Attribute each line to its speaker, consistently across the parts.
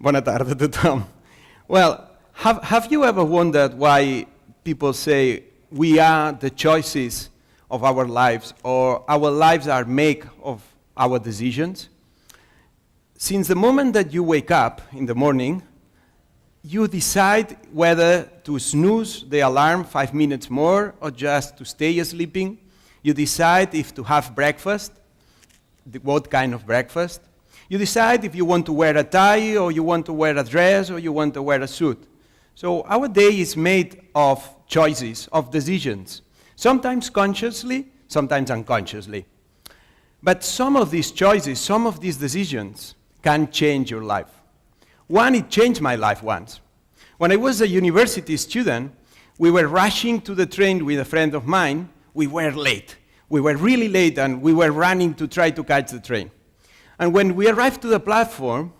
Speaker 1: Bona tarda a tothom. Well, have you ever wondered why people say we are the choices of our lives, or our lives are made of our decisions? Since the moment that you wake up in the morning, you decide whether to snooze the alarm 5 minutes more or just to stay sleeping. You decide if to have breakfast, what kind of breakfast. You decide if you want to wear a tie, or you want to wear a dress, or you want to wear a suit. So our day is made of choices, of decisions, sometimes consciously, sometimes unconsciously. But some of these choices, some of these decisions can change your life. One, it changed my life once. When I was a university student, we were rushing to the train with a friend of mine. We were late. We were really late, and we were running to try to catch the train. And when we arrived to the platform,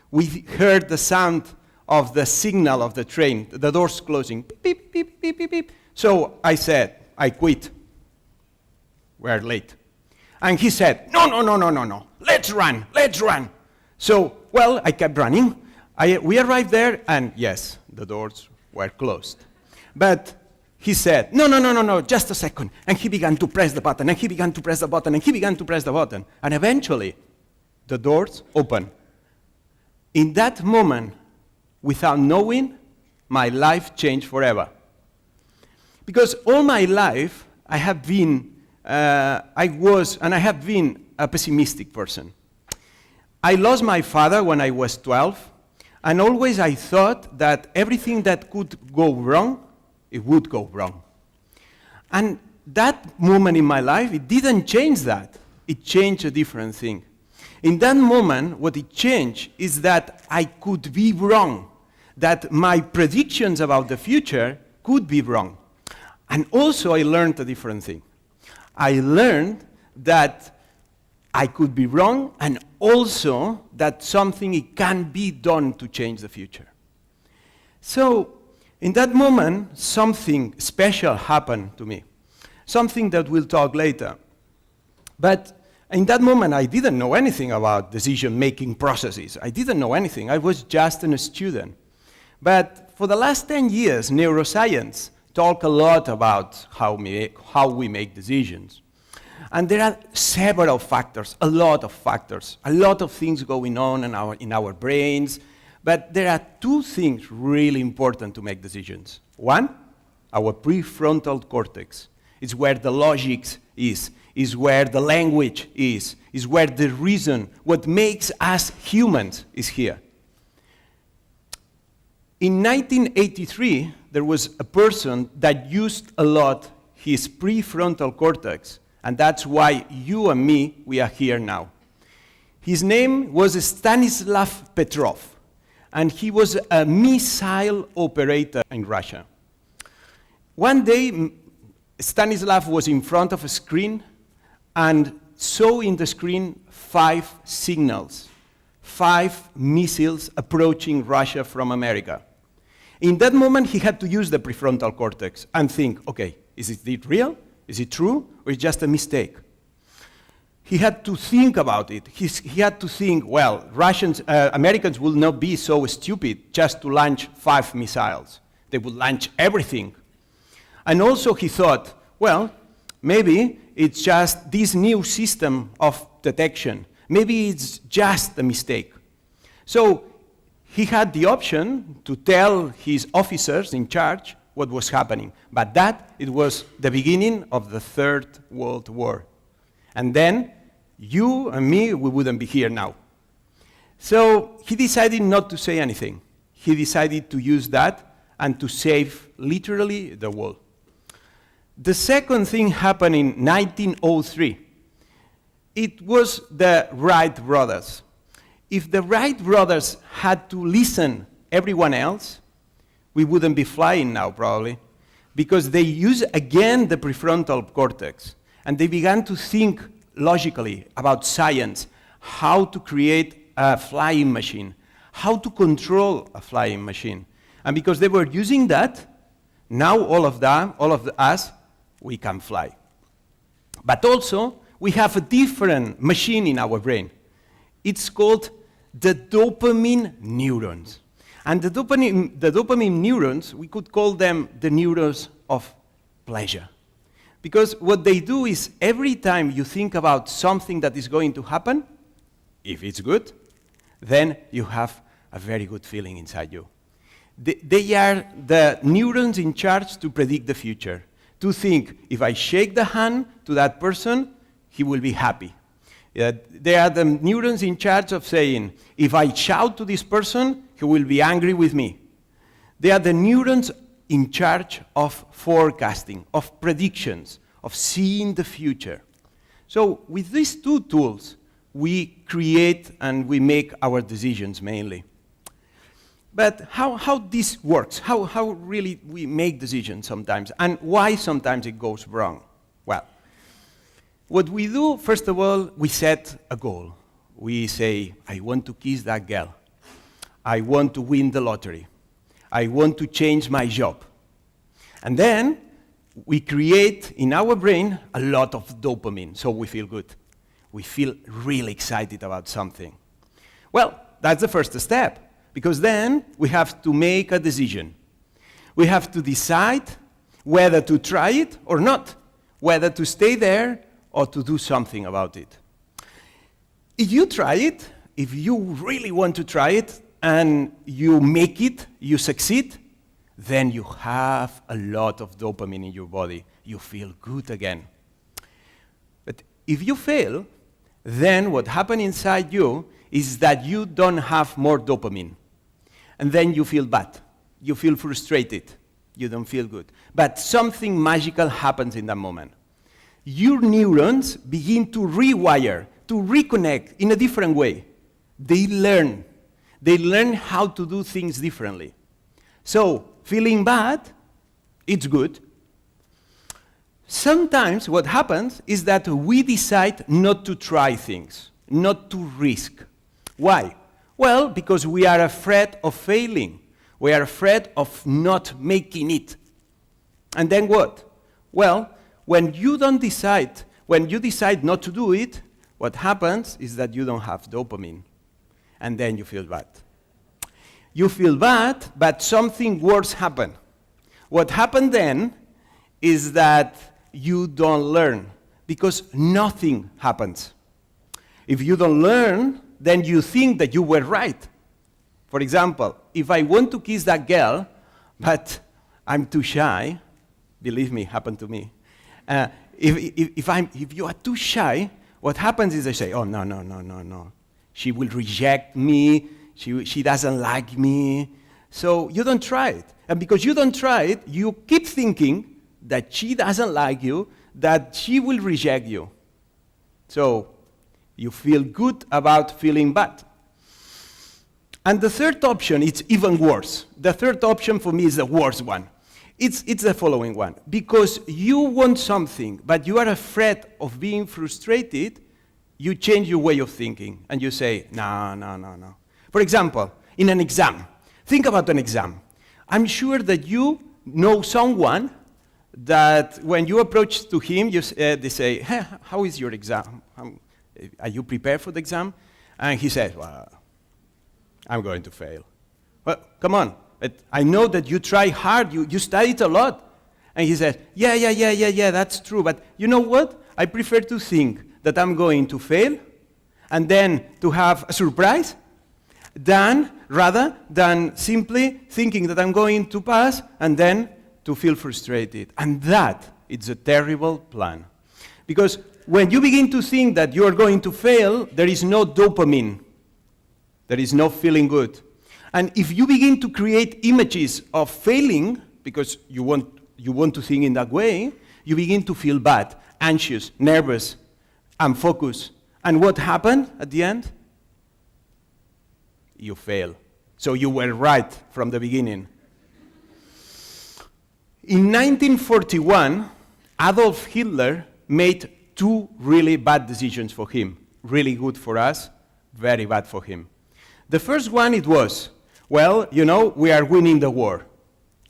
Speaker 1: we heard the sound of the signal of the train, the doors closing, beep, beep, beep, beep, beep. So I said, I quit. We're late. And he said, no, let's run. So, well, I kept running. We arrived there, and yes, the doors were closed. But he said, no, just a second. And he began to press the button, and he began to press the button, and he began to press the button. And eventually, the doors opened. In that moment, without knowing, my life changed forever. Because all my life, I have been a pessimistic person. I lost my father when I was 12, and always I thought that everything that could go wrong, it would go wrong. And that moment in my life, it didn't change that. It changed a different thing. In that moment, what it changed is that I could be wrong, that my predictions about the future could be wrong. And also I learned a different thing. I learned that I could be wrong, and also that something it can be done to change the future. So, in that moment, something special happened to me, something that we'll talk later. But in that moment, I didn't know anything about decision-making processes. I didn't know anything. I was just a student. But for the last 10 years, neuroscience talk a lot about how we make decisions. And there are several factors, a lot of things going on in our brains. But there are two things really important to make decisions. One, our prefrontal cortex. It's where the logic is where the language is where the reason, what makes us humans is here. In 1983, there was a person that used a lot his prefrontal cortex, and that's why you and me, we are here now. His name was Stanislav Petrov, and he was a missile operator in Russia. One day, Stanislav was in front of a screen and saw in the screen 5 signals, 5 missiles approaching Russia from America. In that moment, he had to use the prefrontal cortex and think, okay, is it real? Is it true? Or is it just a mistake? He had to think about it. He had to think, well, Americans will not be so stupid just to launch 5 missiles. They would launch everything. And also he thought, well, maybe it's just this new system of detection. Maybe it's just a mistake. So he had the option to tell his officers in charge what was happening. But it was the beginning of the Third World War. And then you and me, we wouldn't be here now. So he decided not to say anything. He decided to use that and to save literally the world. The second thing happened in 1903. It was the Wright brothers. If the Wright brothers had to listen everyone else, we wouldn't be flying now probably, because they used again the prefrontal cortex, and they began to think logically about science, how to create a flying machine, how to control a flying machine. And because they were using that, now all of us, we can fly. But also, we have a different machine in our brain. It's called the dopamine neurons. And the dopamine neurons, we could call them the neurons of pleasure. Because what they do is every time you think about something that is going to happen, if it's good, then you have a very good feeling inside you. They are the neurons in charge to predict the future, to think, if I shake the hand to that person, he will be happy. They are the neurons in charge of saying, if I shout to this person, he will be angry with me. They are the neurons in charge of forecasting, of predictions, of seeing the future. So with these two tools, we create and we make our decisions mainly. But how this works, how really we make decisions sometimes, and why sometimes it goes wrong? Well, what we do, first of all, we set a goal. We say, I want to kiss that girl. I want to win the lottery. I want to change my job. And then we create in our brain a lot of dopamine, so we feel good. We feel really excited about something. Well, that's the first step, because then we have to make a decision. We have to decide whether to try it or not, whether to stay there or to do something about it. If you try it, if you really want to try it, and you make it, you succeed, then you have a lot of dopamine in your body. You feel good again. But if you fail, then what happens inside you is that you don't have more dopamine. And then you feel bad. You feel frustrated. You don't feel good. But something magical happens in that moment. Your neurons begin to rewire, to reconnect in a different way. They learn. They learn how to do things differently. So, feeling bad, it's good. Sometimes what happens is that we decide not to try things, not to risk. Why? Well, because we are afraid of failing. We are afraid of not making it. And then what? Well, when you decide not to do it, what happens is that you don't have dopamine. And then you feel bad. You feel bad, but something worse happened. What happened then is that you don't learn, because nothing happens. If you don't learn, then you think that you were right. For example, if I want to kiss that girl, but I'm too shy, believe me, happened to me. If you are too shy, what happens is I say, oh, no. She will reject me. She doesn't like me. So you don't try it. And because you don't try it, you keep thinking that she doesn't like you, that she will reject you. So you feel good about feeling bad. And the third option, it's even worse. The third option for me is the worst one. It's the following one. Because you want something, but you are afraid of being frustrated, you change your way of thinking, and you say, no. For example, in an exam, think about an exam. I'm sure that you know someone that when you approach to him, they say, hey, how is your exam? Are you prepared for the exam? And he says, well, I'm going to fail. Well, come on. I know that you try hard, you studied a lot. And he says, yeah, that's true. But you know what? I prefer to think that I'm going to fail and then to have a surprise rather than simply thinking that I'm going to pass and then to feel frustrated. And that is a terrible plan. Because when you begin to think that you are going to fail, there is no dopamine. There is no feeling good. And if you begin to create images of failing, because you want to think in that way, you begin to feel bad, anxious, nervous, unfocused. And what happened at the end? You fail. So you were right from the beginning. In 1941, Adolf Hitler made two really bad decisions for him. Really good for us, very bad for him. The first one, it was, well, we are winning the war.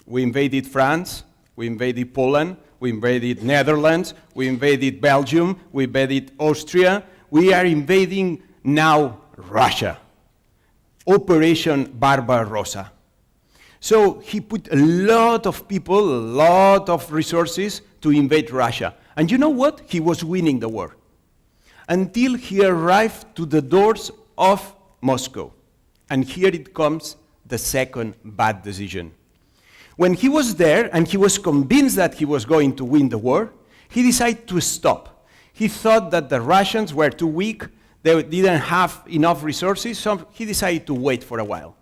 Speaker 1: We invaded France, we invaded Poland, we invaded Netherlands, we invaded Belgium, we invaded Austria. We are invading now Russia. Operation Barbarossa. So he put a lot of people, a lot of resources to invade Russia. And you know what? He was winning the war. Until he arrived to the doors of Moscow. And here it comes the second bad decision. When he was there and he was convinced that he was going to win the war, he decided to stop. He thought that the Russians were too weak, they didn't have enough resources, so he decided to wait for a while.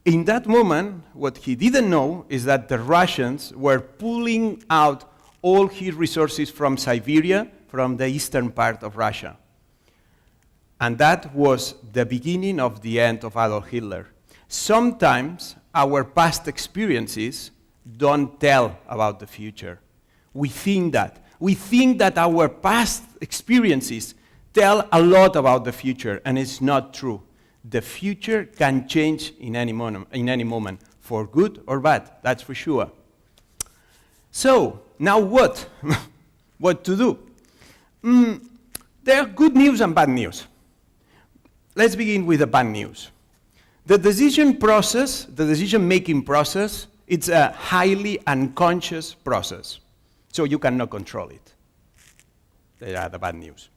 Speaker 1: In that moment, what he didn't know is that the Russians were pulling out all his resources from Siberia, from the eastern part of Russia. And that was the beginning of the end of Adolf Hitler. Sometimes our past experiences don't tell about the future. We think that. We think that our past experiences tell a lot about the future, and it's not true. The future can change in any moment, for good or bad, that's for sure. So, now what? What to do? There are good news and bad news. Let's begin with the bad news. The decision process, the decision-making process, it's a highly unconscious process. So you cannot control it. They are the bad news.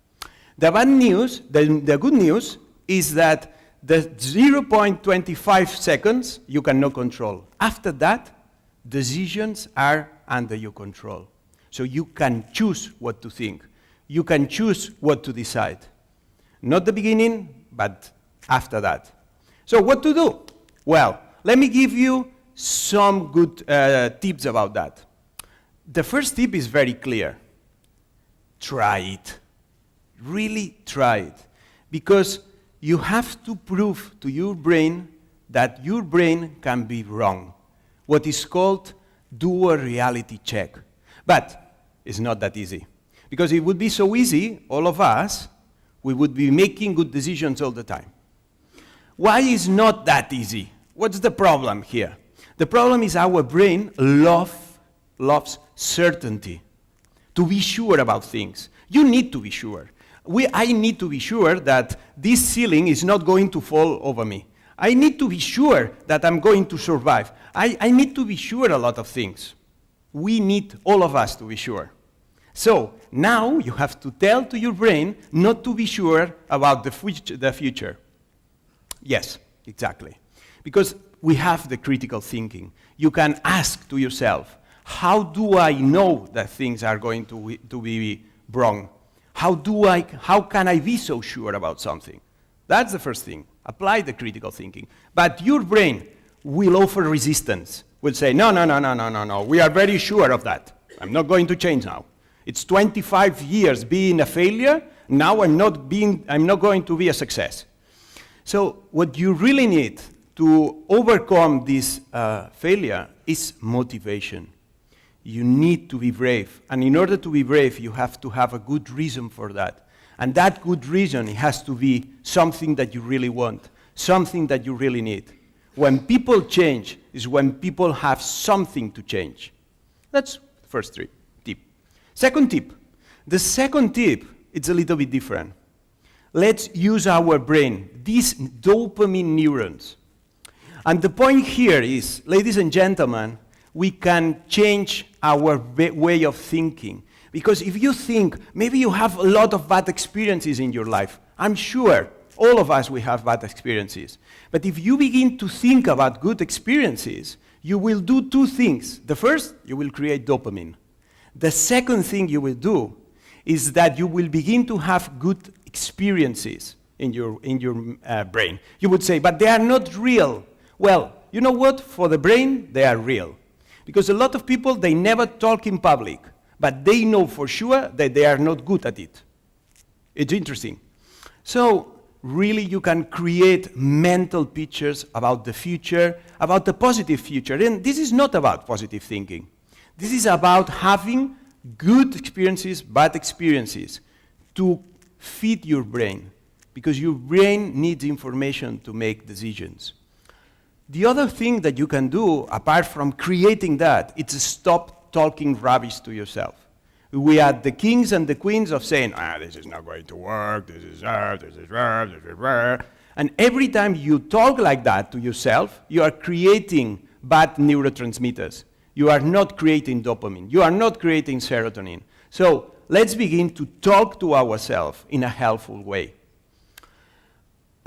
Speaker 1: The bad news, the good news, is that the 0.25 seconds you cannot control. After that, decisions are under your control. So you can choose what to think. You can choose what to decide. Not the beginning, but after that. So what to do? Well, let me give you some good tips about that. The first tip is very clear. Try it. Really try it. Because you have to prove to your brain that your brain can be wrong. What is called do a reality check. But it's not that easy. Because it would be so easy, all of us, we would be making good decisions all the time. Why is not that easy? What's the problem here? The problem is our brain loves certainty. To be sure about things. You need to be sure. I need to be sure that this ceiling is not going to fall over me. I need to be sure that I'm going to survive. I need to be sure a lot of things. We need all of us to be sure. So now you have to tell to your brain not to be sure about the future. Yes, exactly. Because we have the critical thinking. You can ask to yourself, how do I know that things are going to be wrong? How can I be so sure about something? That's the first thing. Apply the critical thinking. But your brain will offer resistance. Will say, no, we are very sure of that. I'm not going to change now. It's 25 years being a failure. Now I'm not going to be a success. So what you really need to overcome this failure is motivation. You need to be brave. And in order to be brave, you have to have a good reason for that. And that good reason, it has to be something that you really want, something that you really need. When people change is when people have something to change. That's the first tip. Second tip. The second tip, it's a little bit different. Let's use our brain, these dopamine neurons. And the point here is, ladies and gentlemen, we can change our way of thinking. Because if you think, maybe you have a lot of bad experiences in your life. I'm sure all of us, we have bad experiences. But if you begin to think about good experiences, you will do two things. The first, you will create dopamine. The second thing you will do is that you will begin to have good experiences in your brain. You would say, but they are not real. Well, you know what? For the brain, they are real. Because a lot of people, they never talk in public, but they know for sure that they are not good at it. It's interesting. So, really, you can create mental pictures about the future, about the positive future. And this is not about positive thinking. This is about having good experiences, bad experiences, to feed your brain. Because your brain needs information to make decisions. The other thing that you can do, apart from creating that, is stop talking rubbish to yourself. We are the kings and the queens of saying, this is not going to work, this is rare. And every time you talk like that to yourself, you are creating bad neurotransmitters. You are not creating dopamine. You are not creating serotonin. So let's begin to talk to ourselves in a helpful way.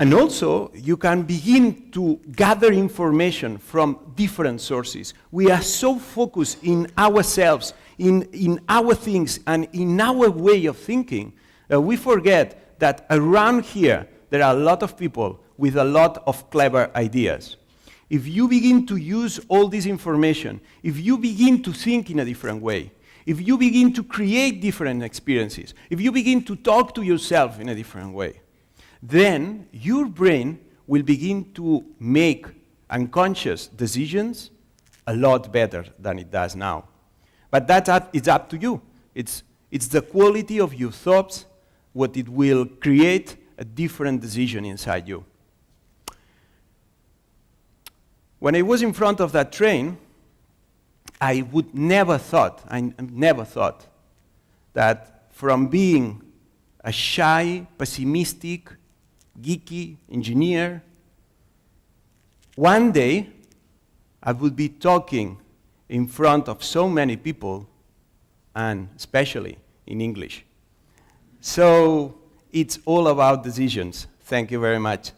Speaker 1: And also, you can begin to gather information from different sources. We are so focused in ourselves, in our things, and in our way of thinking, that we forget that around here, there are a lot of people with a lot of clever ideas. If you begin to use all this information, if you begin to think in a different way, if you begin to create different experiences, if you begin to talk to yourself in a different way, then your brain will begin to make unconscious decisions a lot better than it does now. But it's up to you. It's the quality of your thoughts what it will create a different decision inside you. When I was in front of that train, I never thought that from being a shy, pessimistic, geeky engineer, one day I would be talking in front of so many people, and especially in English. So it's all about decisions. Thank you very much.